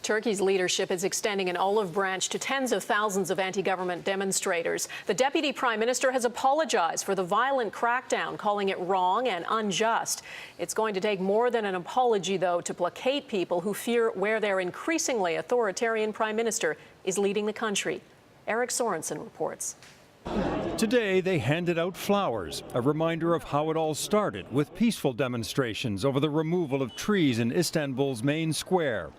Turkey's leadership is extending an olive branch to tens of thousands of anti-government demonstrators. The deputy prime minister has apologized for the violent crackdown, calling it wrong and unjust. It's going to take more than an apology, though, to placate people who fear where their increasingly authoritarian prime minister is leading the country. Eric Sorensen reports. Today, they handed out flowers, a reminder of how it all started with peaceful demonstrations over the removal of trees in Istanbul's main square.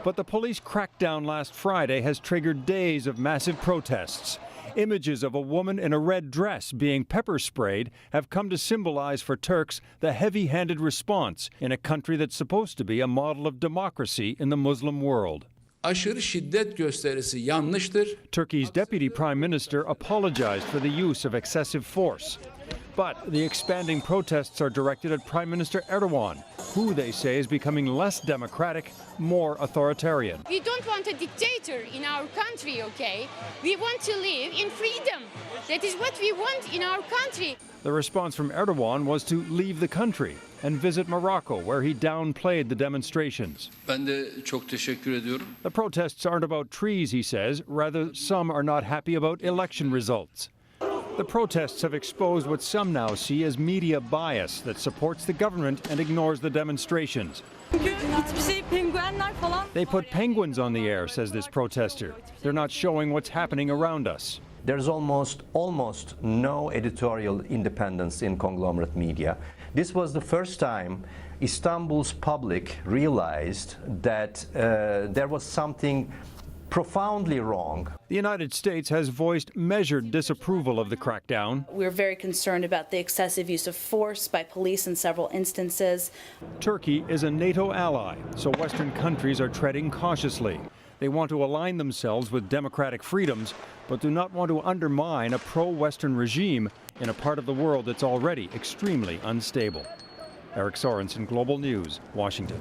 But the police crackdown last Friday has triggered days of massive protests. Images of a woman in a red dress being pepper sprayed have come to symbolize for Turks the heavy-handed response in a country that's supposed to be a model of democracy in the Muslim world. Aşırı şiddet gösterisi yanlıştır. Turkey's deputy prime minister apologized for the use of excessive force. But the expanding protests are directed at Prime Minister Erdogan, who they say is becoming less democratic, more authoritarian. We don't want a dictator in our country, okay? We want to live in freedom. That is what we want in our country. The response from Erdogan was to leave the country and visit Morocco, where he downplayed the demonstrations. Ben de çok teşekkür ediyorum. The protests aren't about trees, he says. Rather, some are not happy about election results. The protests have exposed what some now see as media bias that supports the government and ignores the demonstrations. They put penguins on the air, says this protester. They're not showing what's happening around us. There's almost no editorial independence in conglomerate media. This was the first time Istanbul's public realized that there was something profoundly wrong. The United States has voiced measured disapproval of the crackdown. We're very concerned about the excessive use of force by police in several instances. Turkey is a NATO ally, so Western countries are treading cautiously. They want to align themselves with democratic freedoms, but do not want to undermine a pro-Western regime in a part of the world that's already extremely unstable. Eric Sorensen, Global News, Washington.